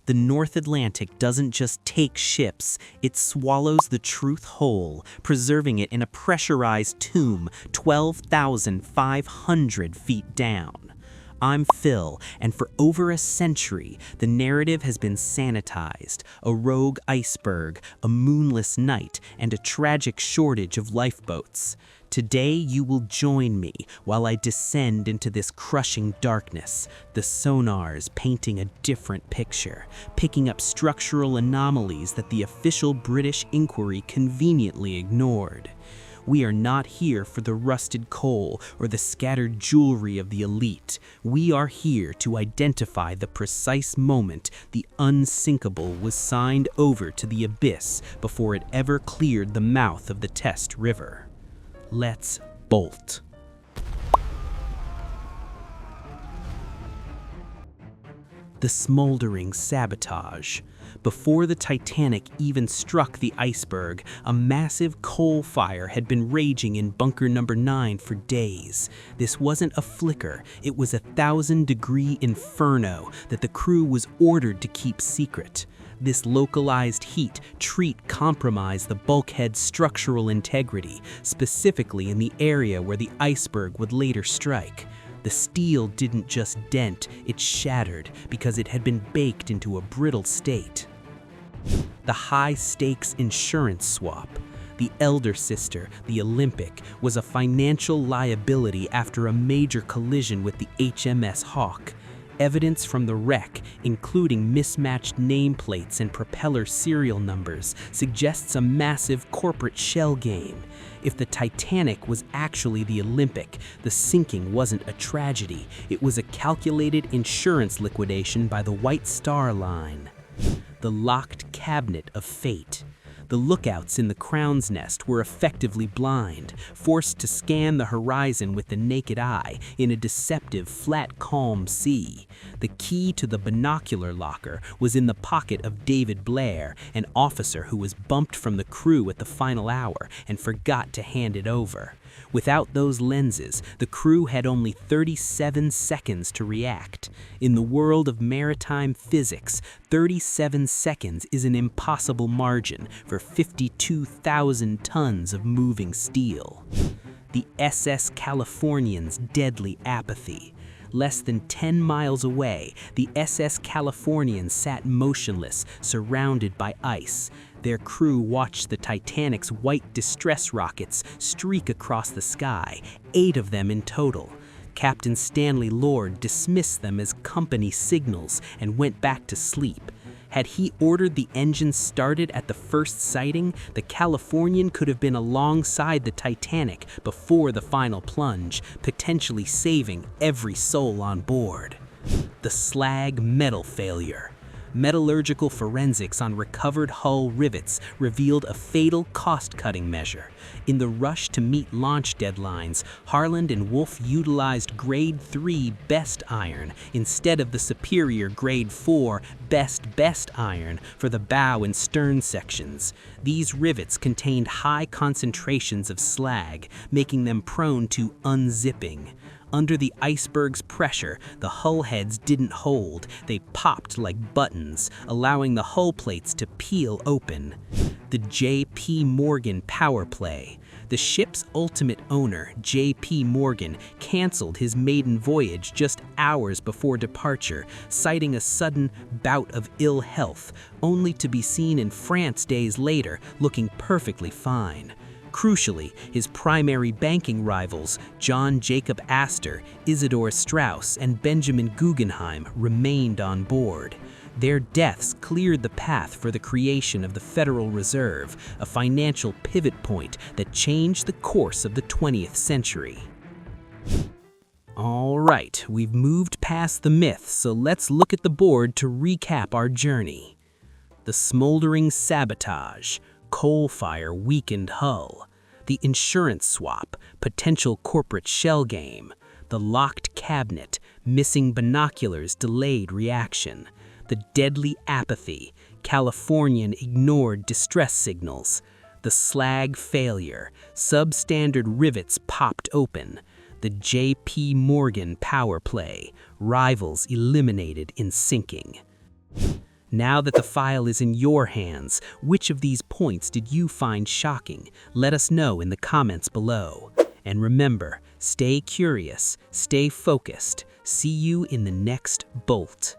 The North Atlantic doesn't just take ships, it swallows the truth whole, preserving it in a pressurized tomb 12,500 feet down. I'm Phil, and for over a century, the narrative has been sanitized: a rogue iceberg, a moonless night, and a tragic shortage of lifeboats. Today you will join me while I descend into this crushing darkness, the sonars painting a different picture, picking up structural anomalies that the official British inquiry conveniently ignored. We are not here for the rusted coal or the scattered jewelry of the elite. We are here to identify the precise moment the unsinkable was signed over to the abyss before it ever cleared the mouth of the Test River. Let's bolt. The smoldering Sabotage. Before the Titanic even struck the iceberg, a massive coal fire had been raging in bunker number 9 for days. This wasn't a flicker, it was a 1,000-degree inferno that the crew was ordered to keep secret. This localized heat treat compromised the bulkhead's structural integrity, specifically in the area where the iceberg would later strike. The steel didn't just dent, it shattered because it had been baked into a brittle state. The high-stakes insurance swap. The elder sister, the Olympic, was a financial liability after a major collision with the HMS Hawk. Evidence from the wreck, including mismatched nameplates and propeller serial numbers, suggests a massive corporate shell game. If the Titanic was actually the Olympic, the sinking wasn't a tragedy. It was a calculated insurance liquidation by the White Star Line. The locked cabinet of fate. The lookouts in the Crown's Nest were effectively blind, forced to scan the horizon with the naked eye in a deceptive, flat, calm sea. The key to the binocular locker was in the pocket of David Blair, an officer who was bumped from the crew at the final hour and forgot to hand it over. Without those lenses, the crew had only 37 seconds to react. In the world of maritime physics, 37 seconds is an impossible margin for 52,000 tons of moving steel. The SS Californian's deadly apathy. Less than 10 miles away, the SS Californian sat motionless, surrounded by ice. Their crew watched the Titanic's white distress rockets streak across the sky, 8 of them in total. Captain Stanley Lord dismissed them as company signals and went back to sleep. Had he ordered the engines started at the first sighting, the Californian could have been alongside the Titanic before the final plunge, potentially saving every soul on board. The Slag metal failure. Metallurgical forensics on recovered hull rivets revealed a fatal cost-cutting measure. In the rush to meet launch deadlines, Harland and Wolff utilized Grade 3 best iron instead of the superior Grade 4 best iron for the bow and stern sections. These rivets contained high concentrations of slag, making them prone to unzipping. Under the iceberg's pressure, the hull heads didn't hold. They popped like buttons, allowing the hull plates to peel open. The J.P. Morgan power play. The ship's ultimate owner, J.P. Morgan, canceled his maiden voyage just hours before departure, citing a sudden bout of ill health, only to be seen in France days later, looking perfectly fine. Crucially, his primary banking rivals, John Jacob Astor, Isidor Straus, and Benjamin Guggenheim, remained on board. Their deaths cleared the path for the creation of the Federal Reserve, a financial pivot point that changed the course of the 20th century. All right, we've moved past the myths, so let's look at the board to recap our journey. The smoldering Sabotage. Coal fire weakened hull. The insurance swap, potential corporate shell game. The locked cabinet, missing binoculars delayed reaction. The deadly apathy, Californian ignored distress signals. The slag failure, substandard rivets popped open. The J.P. Morgan power play, rivals eliminated in sinking. Now that the file is in your hands, which of these points did you find shocking? Let us know in the comments below. And remember, stay curious, stay focused. See you in the next bolt.